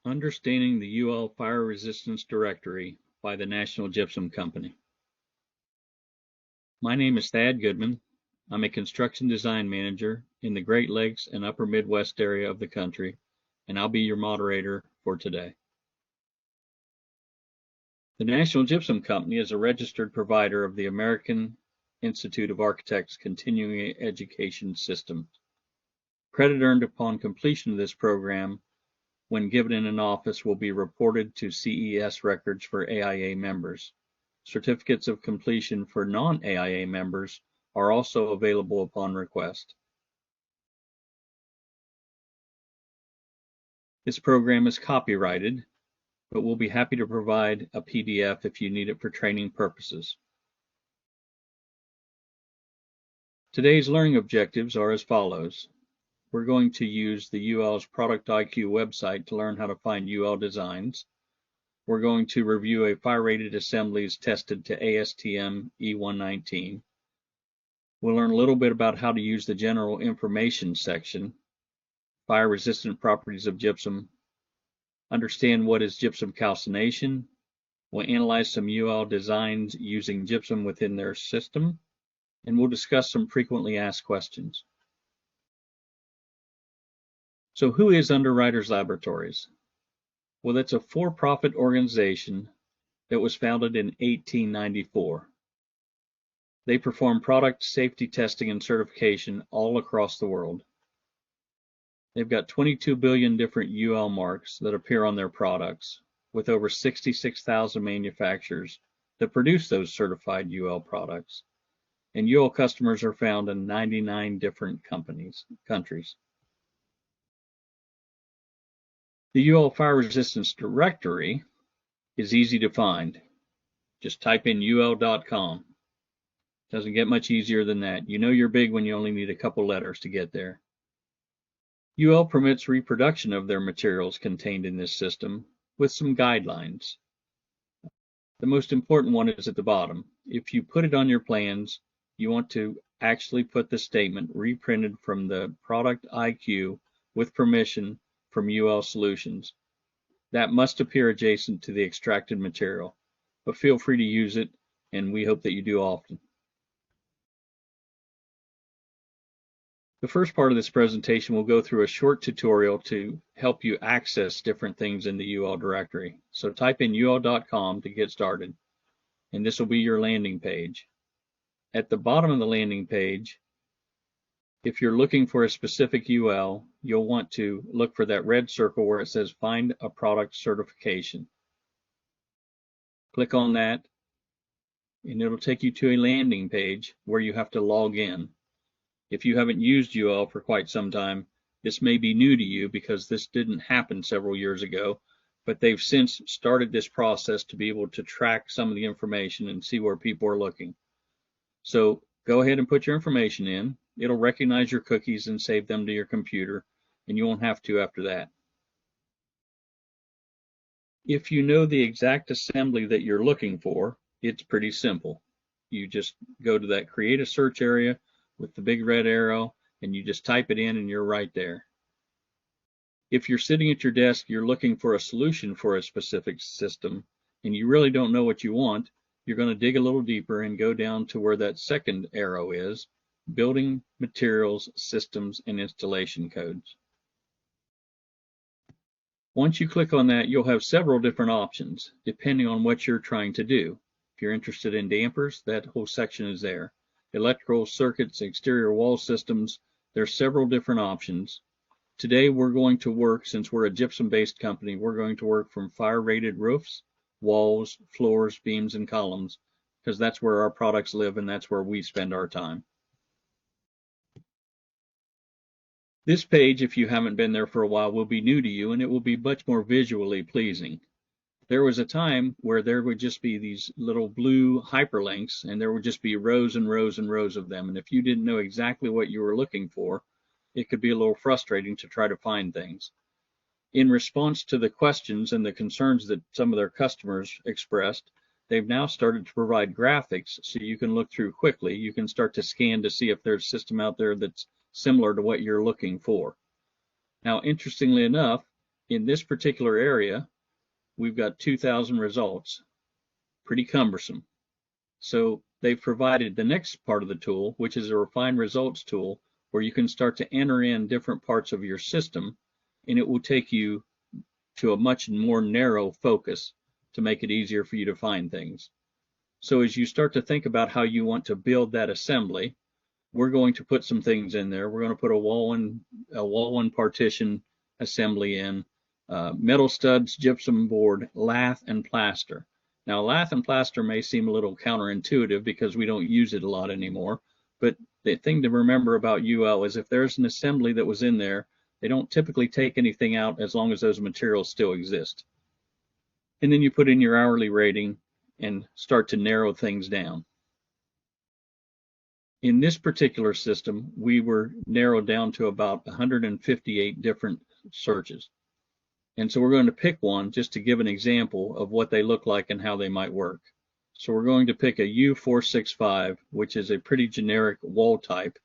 Understanding the UL Fire Resistance Directory by the National Gypsum Company. My name is Thad Goodman. I'm a construction design manager in the Great Lakes and Upper Midwest area of the country, and I'll be your moderator for today. The National Gypsum Company is a registered provider of the American Institute of Architects Continuing Education System. Credit earned upon completion of this program when given in an office will be reported to CES records for AIA members. Certificates of completion for non-AIA members are also available upon request. This program is copyrighted, but we'll be happy to provide a PDF if you need it for training purposes. Today's learning objectives are as follows. We're going to use the UL's Product IQ website to learn how to find UL designs. We're going to review a fire-rated assemblies tested to ASTM E119. We'll learn a little bit about how to use the general information section, fire-resistant properties of gypsum, understand what is gypsum calcination. We'll analyze some UL designs using gypsum within their system, and we'll discuss some frequently asked questions. So who is Underwriters Laboratories? Well, it's a for-profit organization that was founded in 1894. They perform product safety testing and certification all across the world. They've got 22 billion different UL marks that appear on their products, with over 66,000 manufacturers that produce those certified UL products. And UL customers are found in 99 different countries. The UL Fire Resistance Directory is easy to find. Just type in ul.com. Doesn't get much easier than that. You know you're big when you only need a couple letters to get there. UL permits reproduction of their materials contained in this system with some guidelines. The most important one is at the bottom. If you put it on your plans, you want to actually put the statement reprinted from the Product IQ with permission from UL Solutions. That must appear adjacent to the extracted material, but feel free to use it, and we hope that you do often. The first part of this presentation will go through a short tutorial to help you access different things in the UL directory. So type in ul.com to get started, and this will be your landing page. At the bottom of the landing page, if you're looking for a specific UL, you'll want to look for that red circle where it says Find a Product Certification. Click on that, and it'll take you to a landing page where you have to log in. If you haven't used UL for quite some time, this may be new to you because this didn't happen several years ago, but they've since started this process to be able to track some of the information and see where people are looking. So go ahead and put your information in. It'll recognize your cookies and save them to your computer, and you won't have to after that. If you know the exact assembly that you're looking for, it's pretty simple. You just go to that Create a Search area with the big red arrow, and you just type it in and you're right there. If you're sitting at your desk, you're looking for a solution for a specific system, and you really don't know what you want, you're going to dig a little deeper and go down to where that second arrow is, Building Materials, Systems, and Installation Codes. Once you click on that, you'll have several different options depending on what you're trying to do. If you're interested in dampers, that whole section is there. Electrical circuits, exterior wall systems, there's several different options. Today we're going to work, since we're a gypsum-based company, we're going to work from fire-rated roofs, walls, floors, beams, and columns, because that's where our products live and that's where we spend our time. This page, if you haven't been there for a while, will be new to you, and it will be much more visually pleasing. There was a time where there would just be these little blue hyperlinks, and there would just be rows and rows and rows of them. And if you didn't know exactly what you were looking for, it could be a little frustrating to try to find things. In response to the questions and the concerns that some of their customers expressed, they've now started to provide graphics so you can look through quickly. You can start to scan to see if there's a system out there that's similar to what you're looking for. Now, interestingly enough, in this particular area, we've got 2,000 results, pretty cumbersome. So they've provided the next part of the tool, which is a refined results tool, where you can start to enter in different parts of your system, and it will take you to a much more narrow focus to make it easier for you to find things. So as you start to think about how you want to build that assembly, we're going to put some things in there. We're going to put a wall-one partition assembly in, metal studs, gypsum board, lath, and plaster. Now, lath and plaster may seem a little counterintuitive because we don't use it a lot anymore, but the thing to remember about UL is if there's an assembly that was in there, they don't typically take anything out as long as those materials still exist. And then you put in your hourly rating and start to narrow things down. In this particular system, we were narrowed down to about 158 different searches. And so we're going to pick one just to give an example of what they look like and how they might work. So we're going to pick a U465, which is a pretty generic wall type.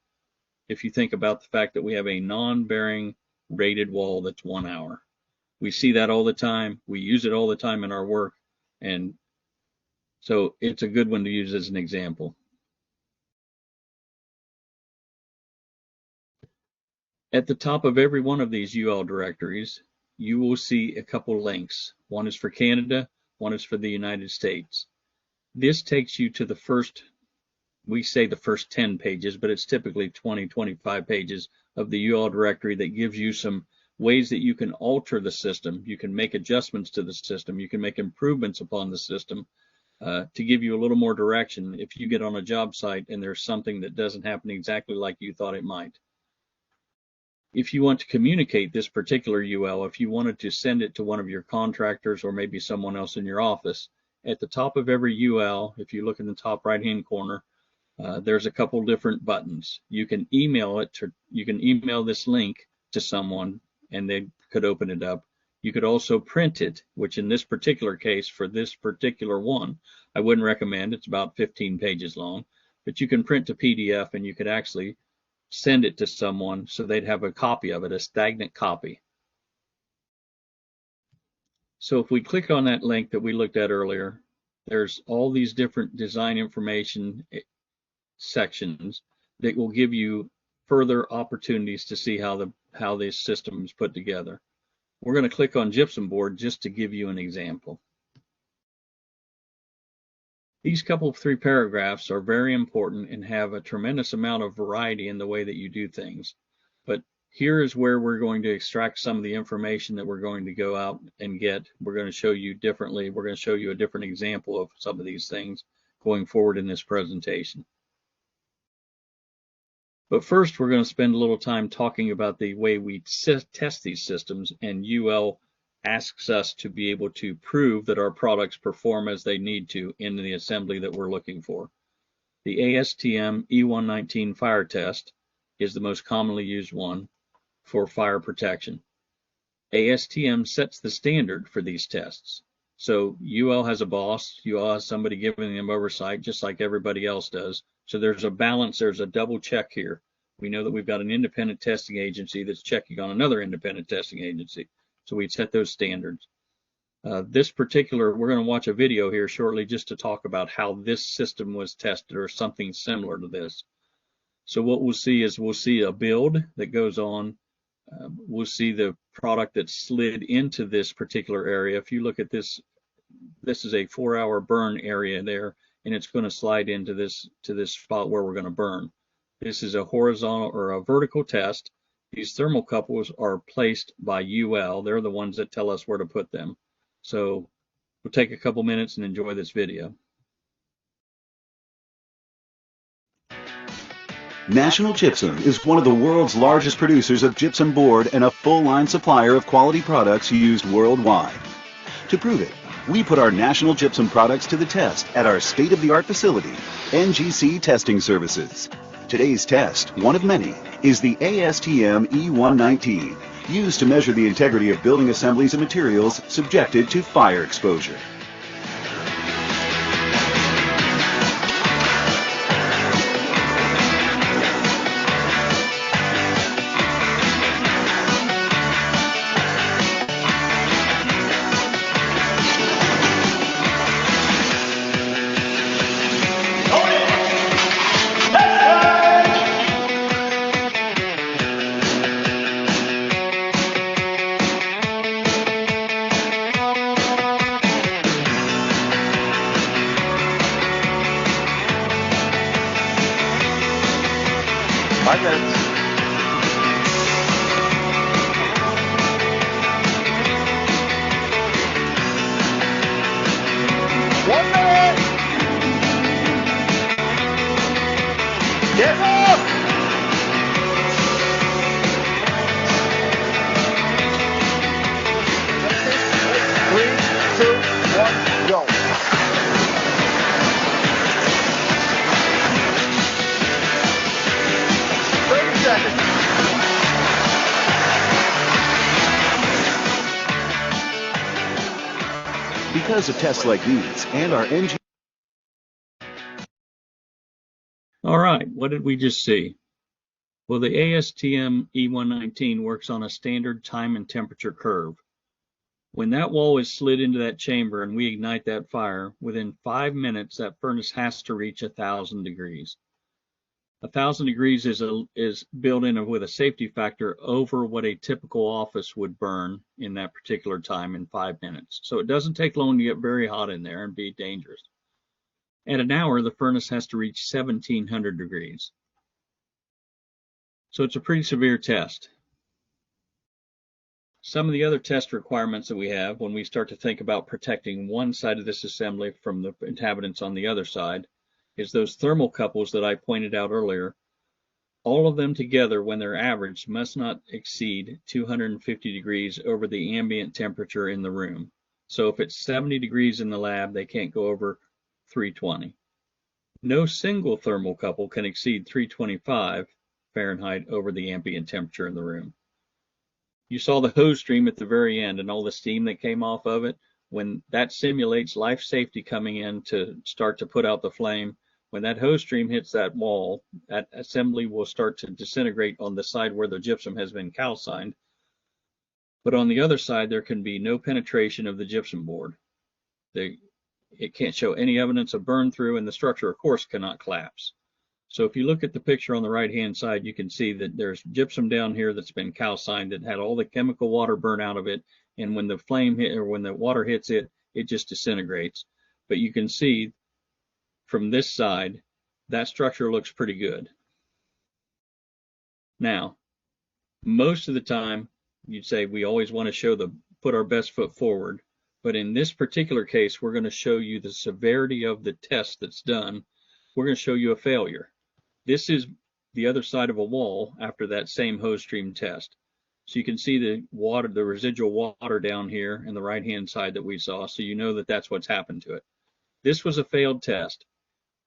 If you think about the fact that we have a non-bearing rated wall that's 1 hour. We see that all the time. We use it all the time in our work. And so it's a good one to use as an example. At the top of every one of these UL directories, you will see a couple links. One is for Canada, one is for the United States. This takes you to the first, we say the first 10 pages, but it's typically 20, 25 pages of the UL directory that gives you some ways that you can alter the system. You can make adjustments to the system. You can make improvements upon the system to give you a little more direction if you get on a job site and there's something that doesn't happen exactly like you thought it might. If you want to communicate this particular UL, if you wanted to send it to one of your contractors or maybe someone else in your office, at the top of every UL, if you look in the top right-hand corner, there's a couple different buttons. You can email it to, you can email this link to someone and they could open it up. You could also print it, which in this particular case, for this particular one, I wouldn't recommend. It's about 15 pages long, but you can print to PDF and you could actually send it to someone so they'd have a copy of it, a stagnant copy. So if we click on that link that we looked at earlier, there's all these different design information sections that will give you further opportunities to see how this system is put together. We're going to click on gypsum board just to give you an example. These couple of 3 paragraphs are very important and have a tremendous amount of variety in the way that you do things. But here is where we're going to extract some of the information that we're going to go out and get. We're going to show you differently. We're going to show you a different example of some of these things going forward in this presentation. But first, we're going to spend a little time talking about the way we test these systems, and UL asks us to be able to prove that our products perform as they need to in the assembly that we're looking for. The ASTM E119 fire test is the most commonly used one for fire protection. ASTM sets the standard for these tests. So UL has a boss, UL has somebody giving them oversight, just like everybody else does. So there's a balance, there's a double check here. We know that we've got an independent testing agency that's checking on another independent testing agency. So we set those standards. This particular, we're going to watch a video here shortly just to talk about how this system was tested or something similar to this. So what we'll see is we'll see a build that goes on. We'll see the product that slid into this particular area. If you look at this, this is a 4-hour burn area there, and it's going to slide into this spot where we're going to burn. This is a horizontal or a vertical test. These thermocouples are placed by UL. They're the ones that tell us where to put them. So we'll take a couple minutes and enjoy this video. National Gypsum is one of the world's largest producers of gypsum board and a full-line supplier of quality products used worldwide. To prove it, we put our National Gypsum products to the test at our state-of-the-art facility, NGC Testing Services. Today's test, one of many, is the ASTM E119, used to measure the integrity of building assemblies and materials subjected to fire exposure. 5 minutes. Get up! 3, 2, 1, go. Because of tests like these and our NG. All right, what did we just see? Well, the ASTM E119 works on a standard time and temperature curve. When that wall is slid into that chamber and we ignite that fire, within 5 minutes that furnace has to reach 1,000 degrees. 1,000 degrees is built in with a safety factor over what a typical office would burn in that particular time in 5 minutes. So it doesn't take long to get very hot in there and be dangerous. At an hour, the furnace has to reach 1,700 degrees. So it's a pretty severe test. Some of the other test requirements that we have when we start to think about protecting one side of this assembly from the inhabitants on the other side is those thermocouples that I pointed out earlier. All of them together, when they're averaged, must not exceed 250 degrees over the ambient temperature in the room. So if it's 70 degrees in the lab, they can't go over 320. No single thermocouple can exceed 325 Fahrenheit over the ambient temperature in the room. You saw the hose stream at the very end and all the steam that came off of it. When that simulates life safety coming in to start to put out the flame, when that hose stream hits that wall, that assembly will start to disintegrate on the side where the gypsum has been calcined. But on the other side, there can be no penetration of the gypsum board. It can't show any evidence of burn through, and the structure, of course, cannot collapse. So if you look at the picture on the right-hand side, you can see that there's gypsum down here that's been calcined, that had all the chemical water burn out of it, and when the flame hit, or when the water hits it, it just disintegrates. But you can see from this side, that structure looks pretty good. Now, most of the time, you'd say we always want to put our best foot forward, but in this particular case, we're going to show you the severity of the test that's done. We're going to show you a failure. This is the other side of a wall after that same hose stream test. So you can see the water, the residual water down here in the right-hand side that we saw, so you know that that's what's happened to it. This was a failed test.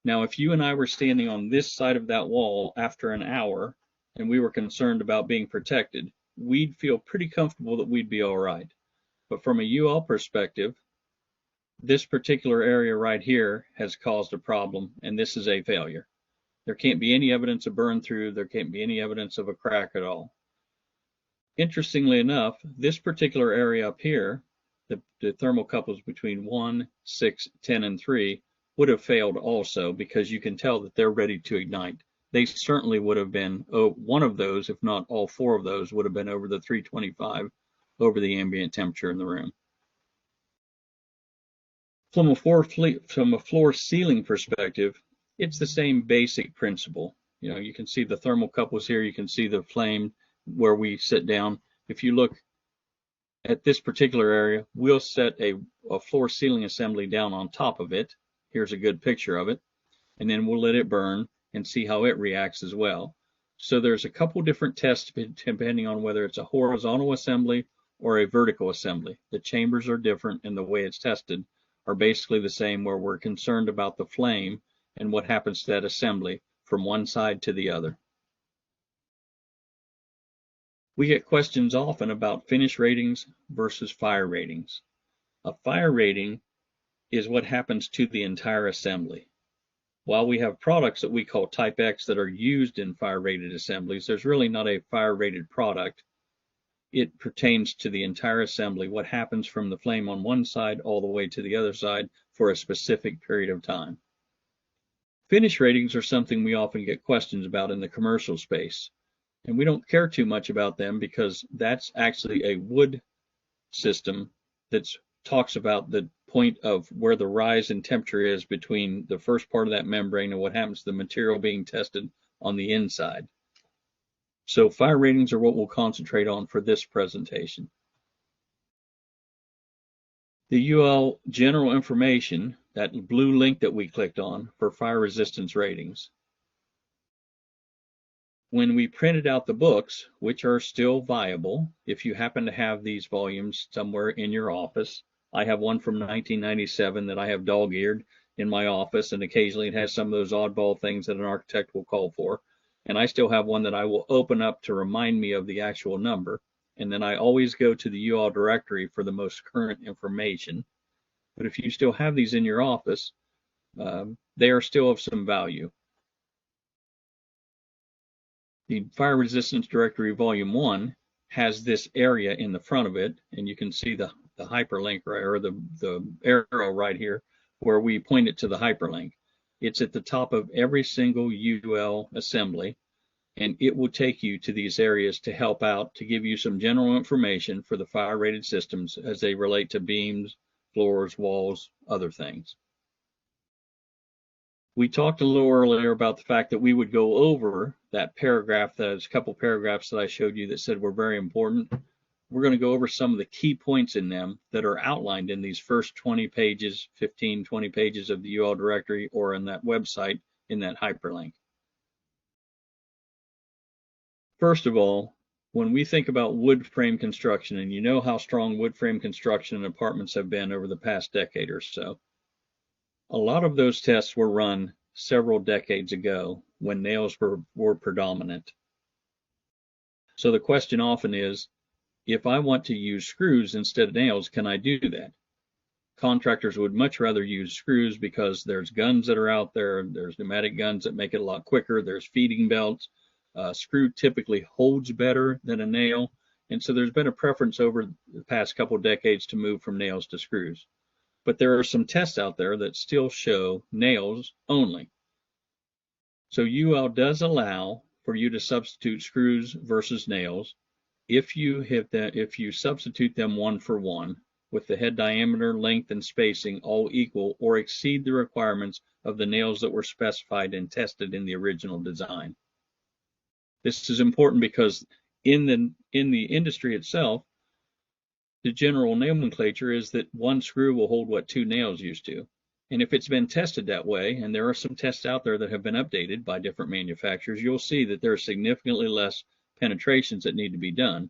Now, if you and I were standing on this side of that wall after an hour and we were concerned about being protected, we'd feel pretty comfortable that we'd be all right. But from a UL perspective, this particular area right here has caused a problem, and this is a failure. There can't be any evidence of burn through. There can't be any evidence of a crack at all. Interestingly enough, this particular area up here, the thermocouples between 1, 6, 10, and 3 would have failed also, because you can tell that they're ready to ignite. They certainly would have been, one of those, if not all 4 of those, would have been over the 325 over the ambient temperature in the room. From a floor ceiling perspective, it's the same basic principle. You know, you can see the thermocouples here, you can see the flame where we sit down. If you look at this particular area, we'll set a floor ceiling assembly down on top of it. Here's a good picture of it. And then we'll let it burn and see how it reacts as well. So there's a couple different tests depending on whether it's a horizontal assembly or a vertical assembly. The chambers are different, and the way it's tested are basically the same, where we're concerned about the flame and what happens to that assembly from one side to the other. We get questions often about finish ratings versus fire ratings. A fire rating is what happens to the entire assembly. While we have products that we call Type X that are used in fire rated assemblies, there's really not a fire rated product. It pertains to the entire assembly, what happens from the flame on one side all the way to the other side for a specific period of time. Finish ratings are something we often get questions about in the commercial space, and we don't care too much about them because that's actually a wood system that talks about the point of where the rise in temperature is between the first part of that membrane and what happens to the material being tested on the inside. So fire ratings are what we'll concentrate on for this presentation. The UL general information, that blue link that we clicked on for fire resistance ratings. When we printed out the books, which are still viable, if you happen to have these volumes somewhere in your office, I have one from 1997 that I have dog-eared in my office, and occasionally it has some of those oddball things that an architect will call for. And I still have one that I will open up to remind me of the actual number. And then I always go to the UL directory for the most current information. But if you still have these in your office, they are still of some value. The Fire Resistance Directory Volume 1 has this area in the front of it, and you can see the hyperlink, right, or the arrow right here where we point it to the hyperlink. It's at the top of every single UL assembly, and it will take you to these areas to help out, to give you some general information for the fire-rated systems as they relate to beams, floors, walls, other things. We talked a little earlier about the fact that we would go over that paragraph, those couple paragraphs that I showed you that said were very important. We're going to go over some of the key points in them that are outlined in these first 20 pages, 15, 20 pages of the UL directory or in that website in that hyperlink. First of all, when we think about wood frame construction, and you know how strong wood frame construction in apartments have been over the past decade or so, a lot of those tests were run several decades ago when nails were predominant. So the question often is, if I want to use screws instead of nails, can I do that? Contractors would much rather use screws because there's guns that are out there, there's pneumatic guns that make it a lot quicker, there's feeding belts. Screw typically holds better than a nail, and so there's been a preference over the past couple of decades to move from nails to screws. But there are some tests out there that still show nails only. So UL does allow for you to substitute screws versus nails if you substitute them one for one with the head diameter, length, and spacing all equal or exceed the requirements of the nails that were specified and tested in the original design. This is important because in the industry itself, the general nomenclature is that one screw will hold what two nails used to. And if it's been tested that way, and there are some tests out there that have been updated by different manufacturers, you'll see that there are significantly less penetrations that need to be done.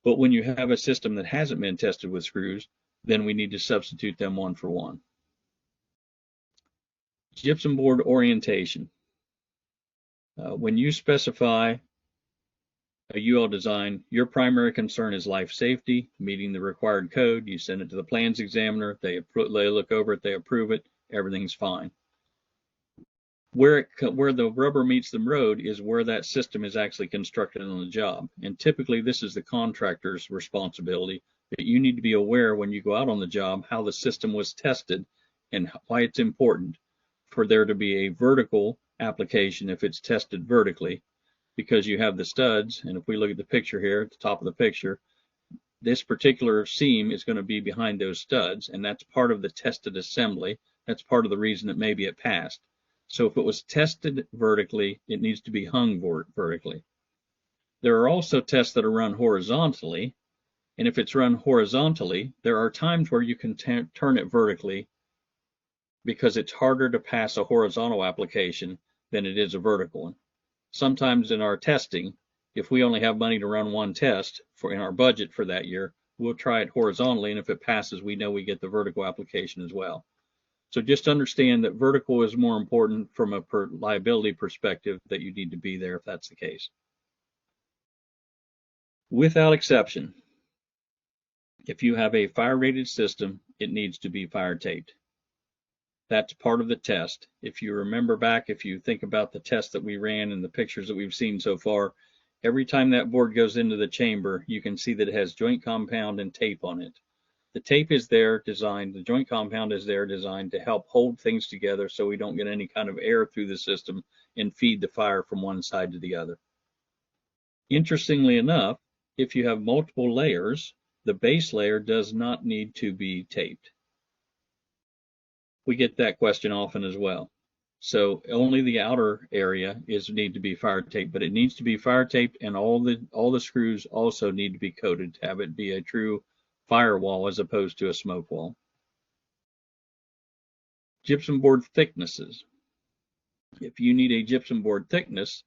But when you have a system that hasn't been tested with screws, then we need to substitute them one for one. Gypsum board orientation. When you specify a UL design, your primary concern is life safety, meeting the required code. You send it to the plans examiner, they look over it, they approve it, everything's fine. Where the rubber meets the road is where that system is actually constructed on the job. And typically this is the contractor's responsibility, that you need to be aware when you go out on the job how the system was tested and why it's important for there to be a vertical application if it's tested vertically, because you have the studs, and if we look at the picture here at the top of the picture, this particular seam is going to be behind those studs, and that's part of the tested assembly. That's part of the reason that maybe it passed. So if it was tested vertically, it needs to be hung vertically. There are also tests that are run horizontally, and if it's run horizontally, there are times where you can turn it vertically because it's harder to pass a horizontal application than it is a vertical one. Sometimes in our testing, if we only have money to run one test in our budget for that year, we'll try it horizontally, and if it passes, we know we get the vertical application as well. So just understand that vertical is more important from a liability perspective, that you need to be there if that's the case. Without exception, if you have a fire-rated system, it needs to be fire taped. That's part of the test. If you remember back, if you think about the test that we ran and the pictures that we've seen so far, every time that board goes into the chamber, you can see that it has joint compound and tape on it. The tape is there designed, the joint compound is there designed to help hold things together so we don't get any kind of air through the system and feed the fire from one side to the other. Interestingly enough, if you have multiple layers, the base layer does not need to be taped. We get that question often as well. So only the outer area need to be fire taped, but it needs to be fire taped, and all the screws also need to be coated to have it be a true firewall as opposed to a smoke wall. Gypsum board thicknesses. If you need a gypsum board thickness,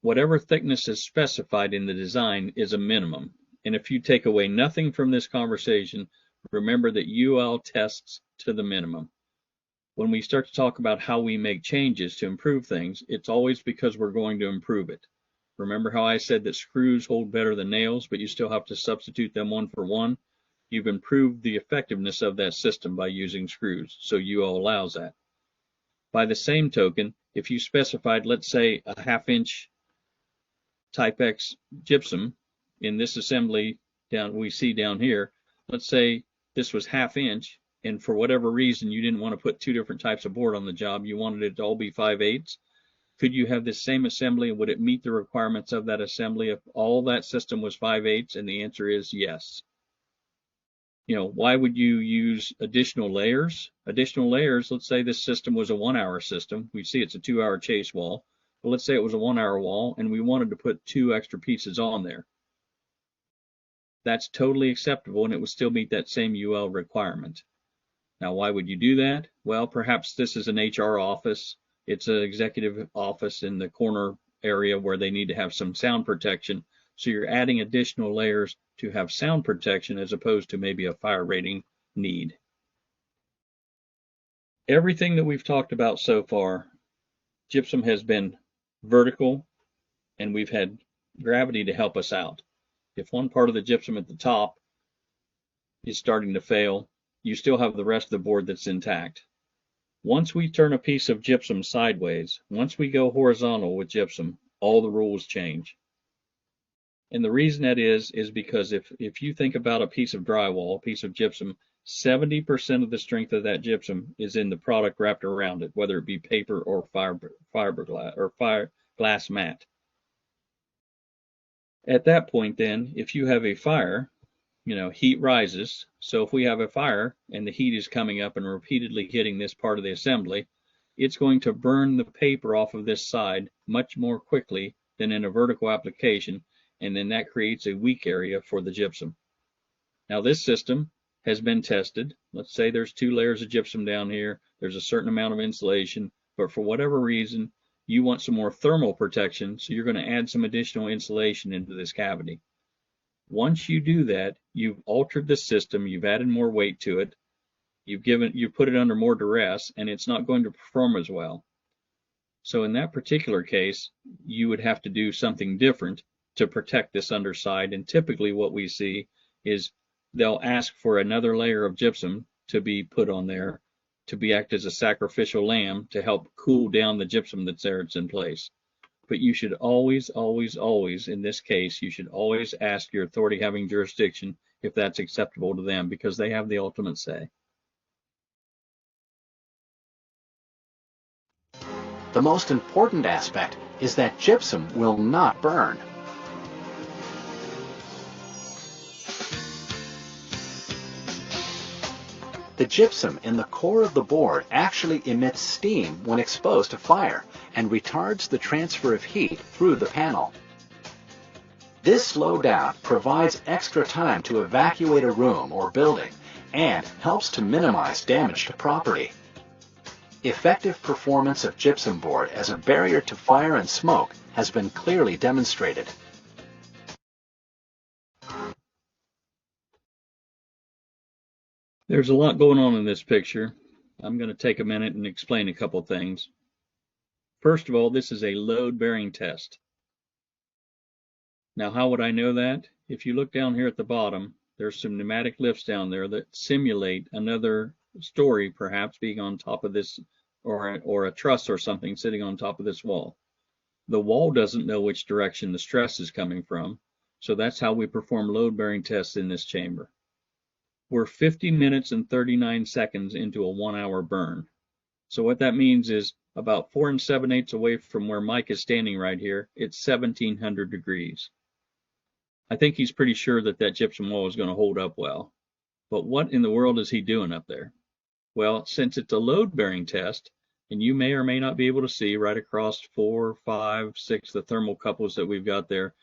whatever thickness is specified in the design is a minimum. And if you take away nothing from this conversation, remember that UL tests to the minimum. When we start to talk about how we make changes to improve things, it's always because we're going to improve it. Remember how I said that screws hold better than nails, but you still have to substitute them one for one? You've improved the effectiveness of that system by using screws, so UL allows that. By the same token, if you specified, let's say, a 1/2 inch Type X gypsum in this assembly we see down here, let's say this was 1/2 inch, and for whatever reason you didn't want to put two different types of board on the job, you wanted it to all be 5/8, could you have this same assembly, and would it meet the requirements of that assembly if all that system was 5/8? And the answer is yes. Why would you use additional layers? Additional layers, let's say this system was a 1-hour system. We see it's a 2-hour chase wall. But let's say it was a 1-hour wall and we wanted to put 2 extra pieces on there. That's totally acceptable, and it would still meet that same UL requirement. Now, why would you do that? Well, perhaps this is an HR office. It's an executive office in the corner area where they need to have some sound protection. So you're adding additional layers to have sound protection as opposed to maybe a fire rating need. Everything that we've talked about so far, gypsum has been vertical, and we've had gravity to help us out. If one part of the gypsum at the top is starting to fail, you still have the rest of the board that's intact. Once we turn a piece of gypsum sideways, once we go horizontal with gypsum, all the rules change. And the reason that is because if you think about a piece of drywall, a piece of gypsum, 70% of the strength of that gypsum is in the product wrapped around it, whether it be paper or fiberglass or glass mat. At that point then, if you have a fire, heat rises. So if we have a fire and the heat is coming up and repeatedly hitting this part of the assembly, it's going to burn the paper off of this side much more quickly than in a vertical application, and then that creates a weak area for the gypsum. Now this system has been tested. Let's say there's 2 layers of gypsum down here. There's a certain amount of insulation, but for whatever reason, you want some more thermal protection, so you're going to add some additional insulation into this cavity. Once you do that, you've altered the system, you've added more weight to it, you've put it under more duress, and it's not going to perform as well. So in that particular case, you would have to do something different to protect this underside, and typically what we see is they'll ask for another layer of gypsum to be put on there to act as a sacrificial lamb to help cool down the gypsum that's in place. But you should always, always, always, in this case, you should always ask your authority having jurisdiction if that's acceptable to them, because they have the ultimate say. The most important aspect is that gypsum will not burn. The gypsum in the core of the board actually emits steam when exposed to fire and retards the transfer of heat through the panel. This slowdown provides extra time to evacuate a room or building and helps to minimize damage to property. Effective performance of gypsum board as a barrier to fire and smoke has been clearly demonstrated. There's a lot going on in this picture. I'm going to take a minute and explain a couple things. First of all, this is a load-bearing test. Now, how would I know that? If you look down here at the bottom, there's some pneumatic lifts down there that simulate another story perhaps being on top of this, or a truss or something sitting on top of this wall. The wall doesn't know which direction the stress is coming from, so that's how we perform load-bearing tests in this chamber. We're 50 minutes and 39 seconds into a 1-hour burn. So what that means is about 4 7/8 away from where Mike is standing right here, it's 1700 degrees. I think he's pretty sure that that gypsum wall is going to hold up well. But what in the world is he doing up there? Well, since it's a load-bearing test, And you may or may not be able to see right across 4, 5, 6, the thermal couples that we've got there.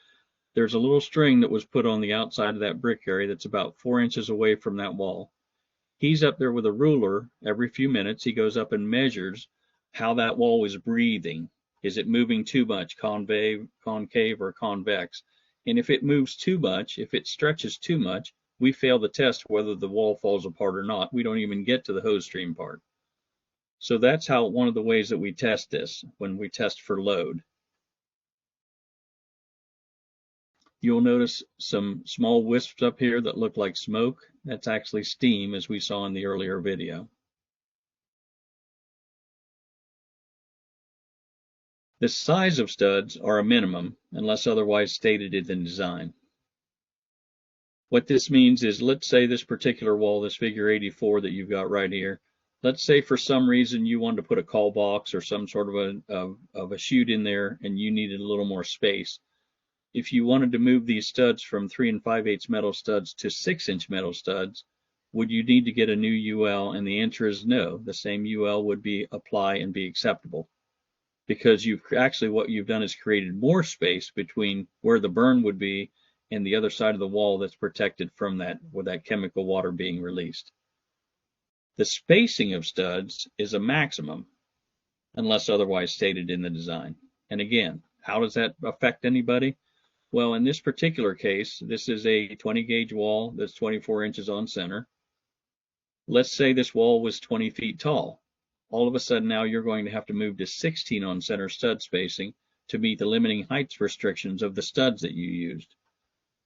There's a little string that was put on the outside of that brick area that's about 4 inches away from that wall. He's up there with a ruler every few minutes. He goes up and measures how that wall is breathing. Is it moving too much, concave or convex? And if it moves too much, if it stretches too much, we fail the test whether the wall falls apart or not. We don't even get to the hose stream part. So that's how one of the ways that we test this when we test for load. You'll notice some small wisps up here that look like smoke. That's actually steam, as we saw in the earlier video. The size of studs are a minimum unless otherwise stated in the design. What this means is, let's say this particular wall, this figure 84 that you've got right here, let's say for some reason you wanted to put a call box or some sort of a chute in there and you needed a little more space. If you wanted to move these studs from 3 5/8 metal studs to 6-inch metal studs, would you need to get a new UL? And the answer is no. The same UL would be apply and be acceptable, because what you've done is created more space between where the burn would be and the other side of the wall that's protected from that, with that chemical water being released. The spacing of studs is a maximum unless otherwise stated in the design. And again, how does that affect anybody? Well, in this particular case, this is a 20 gauge wall that's 24 inches on center. Let's say this wall was 20 feet tall. All of a sudden now you're going to have to move to 16 on center stud spacing to meet the limiting heights restrictions of the studs that you used.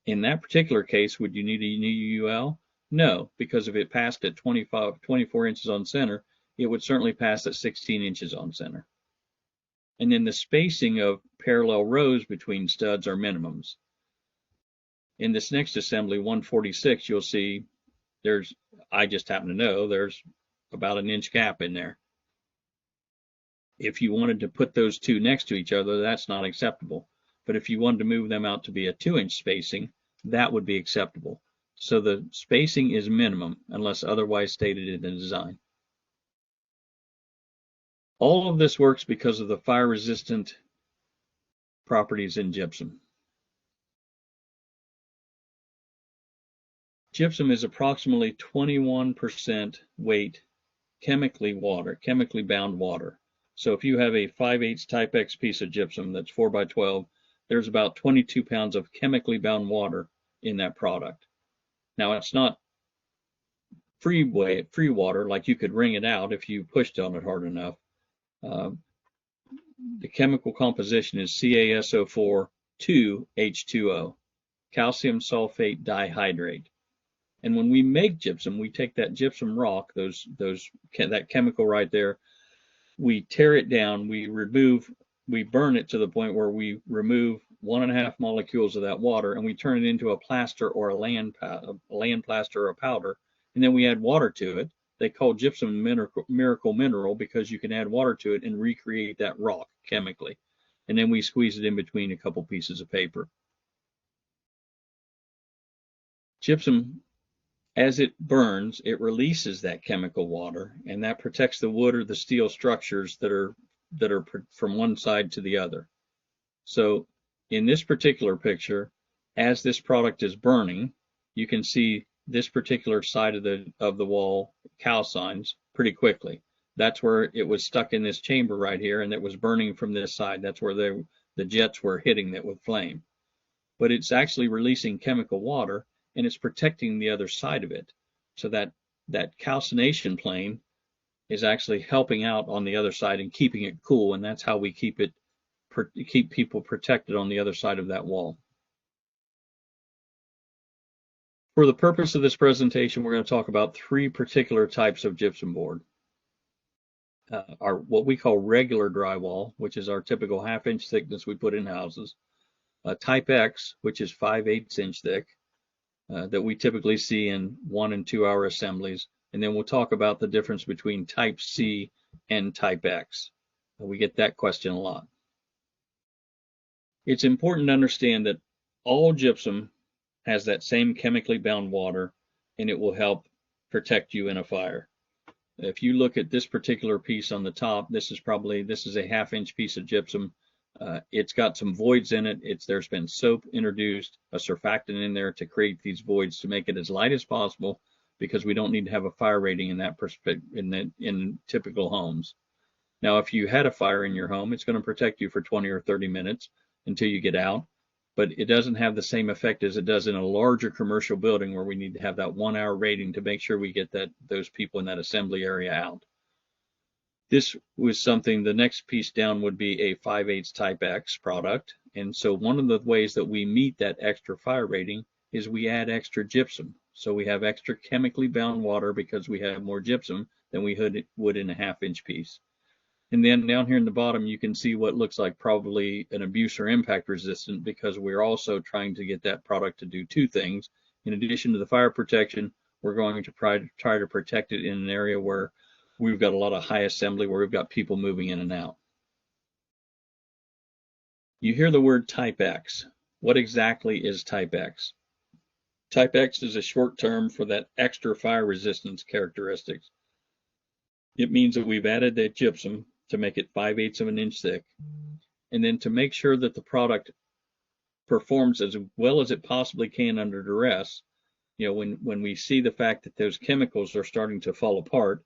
In that particular case, would you need a new UL? No, because if it passed at 24 inches on center, it would certainly pass at 16 inches on center. And then the spacing of parallel rows between studs are minimums. In this next assembly, 146, you'll see I just happen to know there's about an inch gap in there. If you wanted to put those two next to each other, that's not acceptable. But if you wanted to move them out to be a 2-inch spacing, that would be acceptable. So the spacing is minimum unless otherwise stated in the design. All of this works because of the fire resistant properties in gypsum. Gypsum is approximately 21% weight chemically bound water. So if you have a 5/8 type X piece of gypsum that's 4 by 12, there's about 22 pounds of chemically bound water in that product. Now it's not free water, like you could wring it out if you pushed on it hard enough. The chemical composition is CaSO4 2H2O, calcium sulfate dihydrate. And when we make gypsum, we take that gypsum rock, that chemical right there, we tear it down, we burn it to the point where we remove 1.5 molecules of that water, and we turn it into a plaster or a land plaster or a powder, and then we add water to it. They call gypsum miracle mineral because you can add water to it and recreate that rock chemically. And then we squeeze it in between a couple pieces of paper. Gypsum, as it burns, it releases that chemical water, and that protects the wood or the steel structures that are from one side to the other. So in this particular picture, as this product is burning, you can see this particular side of the wall calcines pretty quickly. That's where it was stuck in this chamber right here, and it was burning from this side. That's where the jets were hitting it with flame. But it's actually releasing chemical water, and it's protecting the other side of it. So that calcination plane is actually helping out on the other side and keeping it cool, and that's how we keep people protected on the other side of that wall. For the purpose of this presentation, we're going to talk about 3 particular types of gypsum board. What we call regular drywall, which is our typical 1/2 inch thickness we put in houses. Type X, which is 5/8 inch thick, that we typically see in 1 and 2 hour assemblies. And then we'll talk about the difference between Type C and Type X. We get that question a lot. It's important to understand that all gypsum has that same chemically bound water, and it will help protect you in a fire. If you look at this particular piece on the top, this is a 1/2 inch piece of gypsum. It's got some voids in it. There's been soap introduced, a surfactant in there to create these voids to make it as light as possible, because we don't need to have a fire rating in that in typical homes. Now, if you had a fire in your home, it's going to protect you for 20 or 30 minutes until you get out, but it doesn't have the same effect as it does in a larger commercial building where we need to have that 1 hour rating to make sure we get those people in that assembly area out. This was something, the next piece down would be a 5/8 type X product. And so one of the ways that we meet that extra fire rating is we add extra gypsum. So we have extra chemically bound water because we have more gypsum than we would in a 1/2 inch piece. And then down here in the bottom, you can see what looks like probably an abuse or impact resistant, because we're also trying to get that product to do two things. In addition to the fire protection, we're going to try to protect it in an area where we've got a lot of high assembly, where we've got people moving in and out. You hear the word Type X. What exactly is Type X? Type X is a short term for that extra fire resistance characteristics. It means that we've added that gypsum to make it 5/8 of an inch thick, and then to make sure that the product performs as well as it possibly can under duress. When we see the fact that those chemicals are starting to fall apart,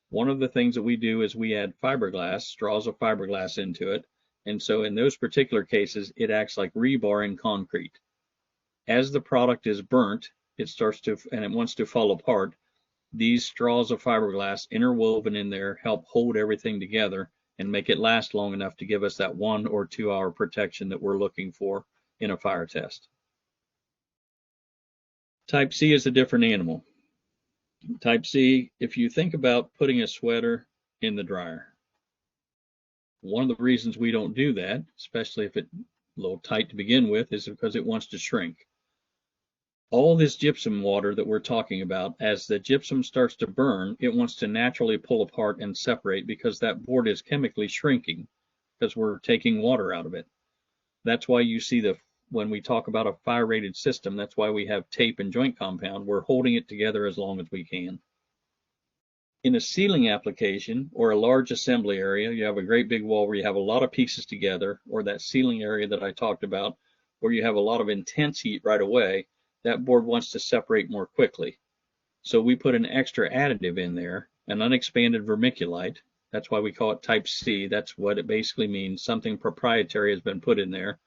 one of the things that we do is we add fiberglass, straws of fiberglass into it. And so in those particular cases, it acts like rebar in concrete. As the product is burnt, it wants to fall apart. These straws of fiberglass interwoven in there help hold everything together and make it last long enough to give us that 1 or 2 hour protection that we're looking for in a fire test. Type C is a different animal. Type C, if you think about putting a sweater in the dryer, one of the reasons we don't do that, especially if it's a little tight to begin with, is because it wants to shrink. All this gypsum water that we're talking about, as the gypsum starts to burn, it wants to naturally pull apart and separate, because that board is chemically shrinking because we're taking water out of it. That's why you see when we talk about a fire rated system, that's why we have tape and joint compound. We're holding it together as long as we can. In a ceiling application or a large assembly area, you have a great big wall where you have a lot of pieces together, or that ceiling area that I talked about, where you have a lot of intense heat right away. That board wants to separate more quickly. So we put an extra additive in there, an unexpanded vermiculite. That's why we call it Type C. That's what it basically means. Something proprietary has been put in there.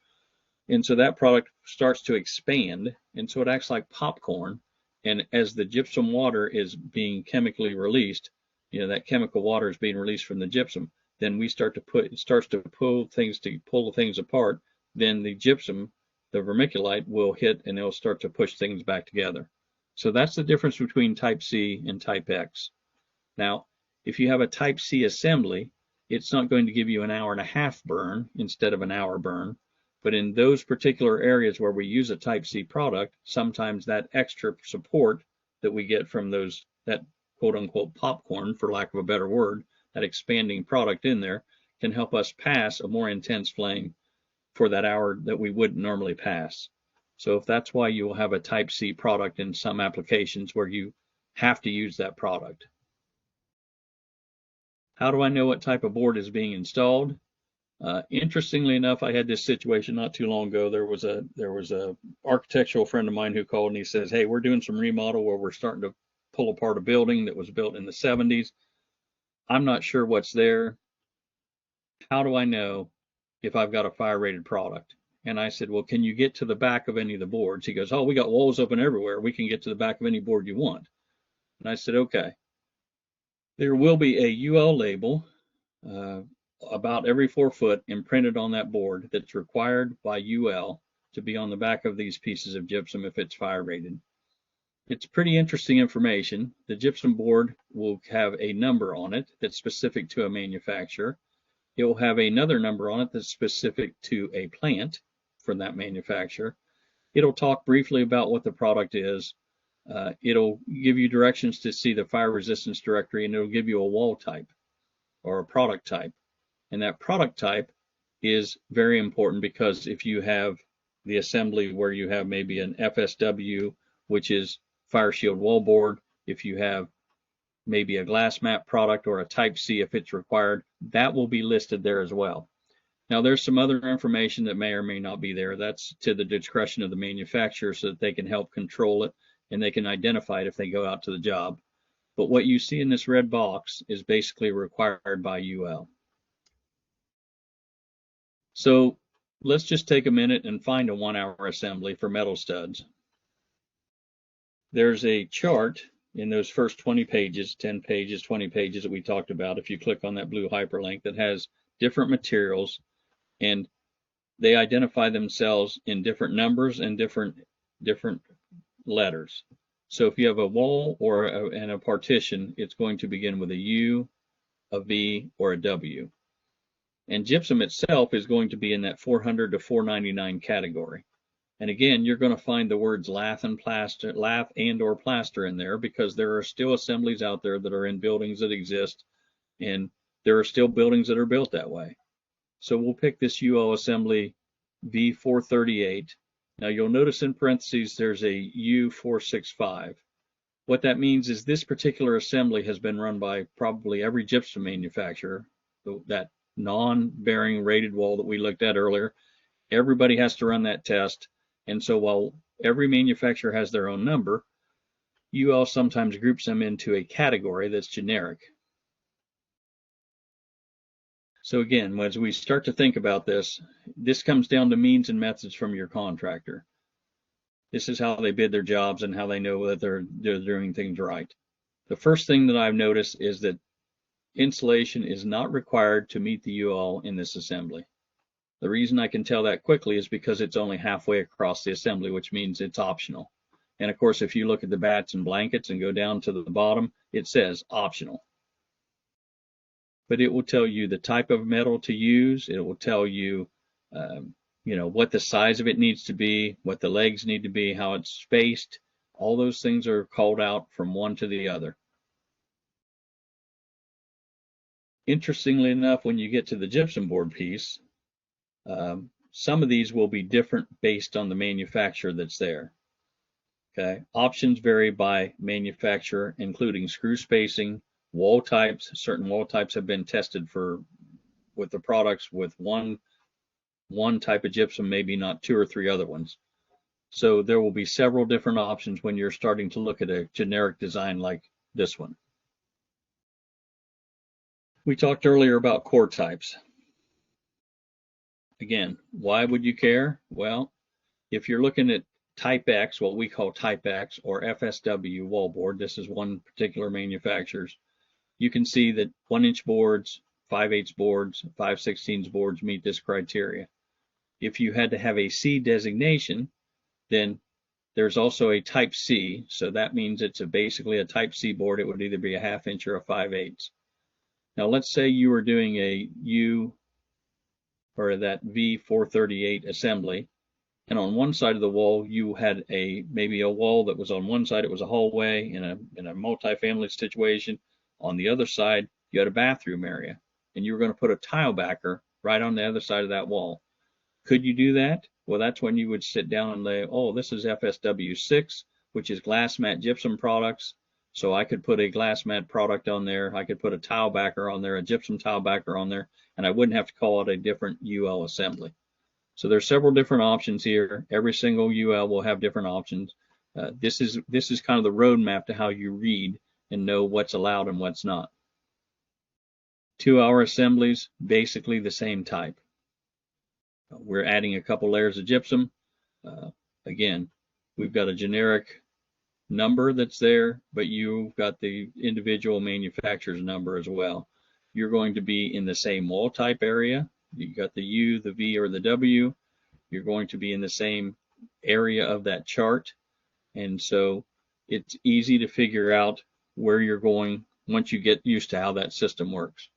And so that product starts to expand, and so it acts like popcorn. And as the gypsum water is being chemically released, that chemical water is being released from the gypsum, then it starts to pull the things apart. Then the gypsum, the vermiculite, will hit and it'll start to push things back together. So that's the difference between Type C and Type X. Now, if you have a Type C assembly, it's not going to give you an 1.5 hour burn instead of an hour burn. But in those particular areas where we use a Type C product, sometimes that extra support that we get from that quote unquote popcorn, for lack of a better word, that expanding product in there, can help us pass a more intense flame for that hour that we wouldn't normally pass. So if that's why you will have a Type C product in some applications where you have to use that product. How do I know what type of board is being installed? Interestingly enough, I had this situation not too long ago. There was a architectural friend of mine who called and he says, "Hey, we're doing some remodel where we're starting to pull apart a building that was built in the 70s. I'm not sure what's there. How do I know if I've got a fire rated product?" And I said, "Well, can you get to the back of any of the boards?" He goes, "Oh, we got walls open everywhere. We can get to the back of any board you want." And I said, "Okay." There will be a UL label about every 4 foot imprinted on that board that's required by UL to be on the back of these pieces of gypsum if it's fire rated. It's pretty interesting information. The gypsum board will have a number on it that's specific to a manufacturer. It will have another number on it that's specific to a plant from that manufacturer. It'll talk briefly about what the product is. It'll give you directions to see the fire resistance directory, and it'll give you a wall type or a product type. And that product type is very important, because if you have the assembly where you have maybe an FSW, which is fire shield wall board, if you have maybe a glass mat product or a type C if it's required, that will be listed there as well. Now there's some other information that may or may not be there. That's to the discretion of the manufacturer so that they can help control it and they can identify it if they go out to the job. But what you see in this red box is basically required by UL. So let's just take a minute and find a 1-hour assembly for metal studs. There's a chart in those first 20 pages, 10 pages, 20 pages that we talked about. If you click on that blue hyperlink, that has different materials, and they identify themselves in different numbers and different letters. So if you have a wall or a partition, it's going to begin with a U, a V, or a W. And gypsum itself is going to be in that 400 to 499 category. And again, you're going to find the words lath and or plaster in there, because there are still assemblies out there that are in buildings that exist, and there are still buildings that are built that way. So we'll pick this UL assembly V438. Now you'll notice in parentheses there's a U465. What that means is this particular assembly has been run by probably every gypsum manufacturer. That non-bearing rated wall that we looked at earlier, everybody has to run that test. And so while every manufacturer has their own number, UL sometimes groups them into a category that's generic. So again, as we start to think about this, this comes down to means and methods from your contractor. This is how they bid their jobs and how they know that they're doing things right. The first thing that I've noticed is that insulation is not required to meet the UL in this assembly. The reason I can tell that quickly is because it's only halfway across the assembly, which means it's optional. And of course, if you look at the bats and blankets and go down to the bottom, it says optional. But it will tell you the type of metal to use. It will tell you, what the size of it needs to be, what the legs need to be, how it's spaced. All those things are called out from one to the other. Interestingly enough, when you get to the gypsum board piece, some of these will be different based on the manufacturer that's there. Okay, options vary by manufacturer, including screw spacing, wall types. Certain wall types have been tested with the products with one type of gypsum, maybe not 2 or 3 other ones. So there will be several different options when you're starting to look at a generic design like this one. We talked earlier about core types. Again, why would you care? Well, if you're looking at Type X, what we call Type X or FSW wallboard, this is one particular manufacturer's, you can see that 1-inch boards, 5/8 boards, 5/16 boards meet this criteria. If you had to have a C designation, then there's also a Type C, so that means it's basically a Type C board. It would either be a 1/2 inch or a 5/8. Now let's say you were doing a U or that V438 assembly, and on one side of the wall you had maybe a wall that was on one side, it was a hallway in a multi-family situation. On the other side you had a bathroom area, and you were going to put a tile backer right on the other side of that wall. Could you do that? Well, that's when you would sit down and lay, oh, this is FSW 6, which is glass mat gypsum products. So I could put a glass mat product on there. I could put a tile backer on there, a gypsum tile backer on there, and I wouldn't have to call it a different UL assembly. So there's several different options here. Every single UL will have different options. This is kind of the roadmap to how you read and know what's allowed and what's not. 2-hour assemblies, basically the same type. We're adding a couple layers of gypsum. Again, we've got a generic number that's there, but you've got the individual manufacturer's number as well. You're going to be in the same wall type area. You got the U, the V, or the W. You're going to be in the same area of that chart, and so it's easy to figure out where you're going once you get used to how that system works.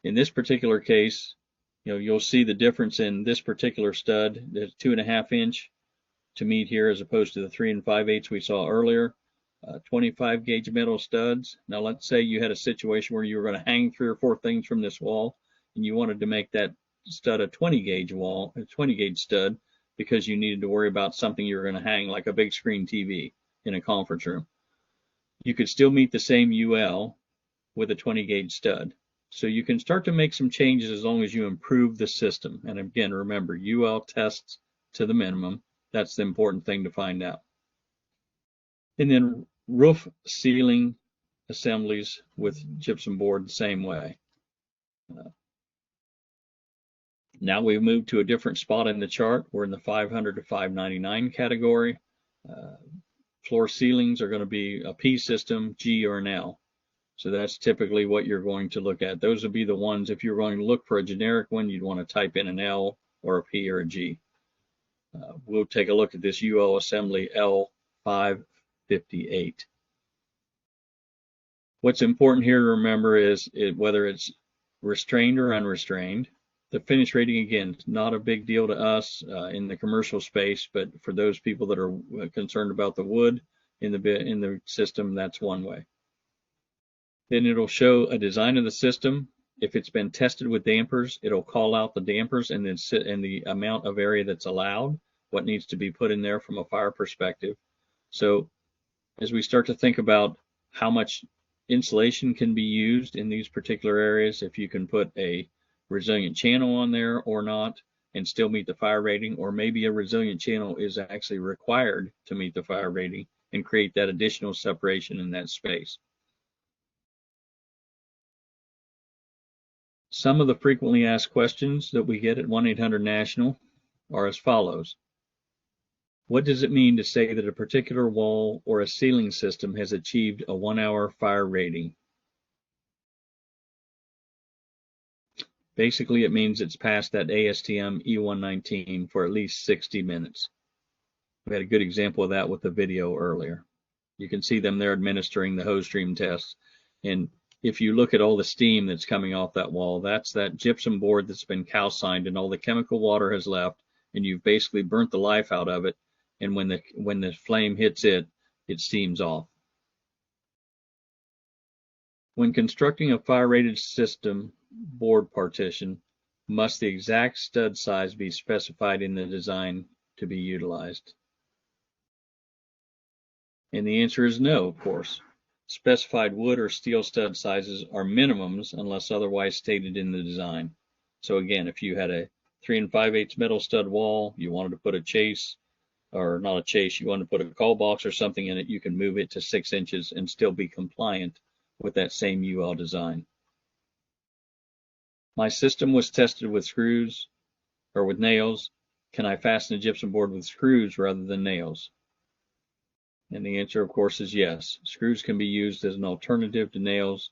In this particular case, you'll see the difference in this particular stud. There's 2.5 inch to meet here as opposed to the 3 5/8 we saw earlier. 25 gauge metal studs. Now let's say you had a situation where you were going to hang 3 or 4 things from this wall, and you wanted to make that stud a 20 gauge stud, because you needed to worry about something you were going to hang, like a big screen TV in a conference room. You could still meet the same UL with a 20 gauge stud. So you can start to make some changes as long as you improve the system. And again, remember, UL tests to the minimum. That's the important thing to find out. And then roof ceiling assemblies with gypsum board the same way. Now we've moved to a different spot in the chart. We're in the 500 to 599 category. Floor ceilings are going to be a P system, G, or an L. So that's typically what you're going to look at. Those would be the ones, if you're going to look for a generic one, you'd want to type in an L or a P or a G. We'll take a look at this UL assembly L558. What's important here to remember is whether it's restrained or unrestrained. The finish rating, again, not a big deal to us in the commercial space, but for those people that are concerned about the wood in the system, that's one way. Then it'll show a design of the system. If it's been tested with dampers, it'll call out the dampers and then the amount of area that's allowed, what needs to be put in there from a fire perspective. So as we start to think about how much insulation can be used in these particular areas, if you can put a resilient channel on there or not and still meet the fire rating, or maybe a resilient channel is actually required to meet the fire rating and create that additional separation in that space. Some of the frequently asked questions that we get at 1-800-NATIONAL are as follows. What does it mean to say that a particular wall or a ceiling system has achieved a 1-hour fire rating? Basically, it means it's passed that ASTM E119 for at least 60 minutes. We had a good example of that with the video earlier. You can see them there administering the hose stream test. And if you look at all the steam that's coming off that wall, that's that gypsum board that's been calcined and all the chemical water has left, and you've basically burnt the life out of it. And when the flame hits it, it steams off. When constructing a fire-rated system board partition, must the exact stud size be specified in the design to be utilized? And the answer is no, of course. Specified wood or steel stud sizes are minimums unless otherwise stated in the design. So again, if you had a 3 5/8 metal stud wall, you wanted to put a chase, or not a chase, you wanted to put a call box or something in it, you can move it to 6 inches and still be compliant with that same UL design. My system was tested with screws or with nails. Can I fasten a gypsum board with screws rather than nails? And the answer, of course, is yes. Screws can be used as an alternative to nails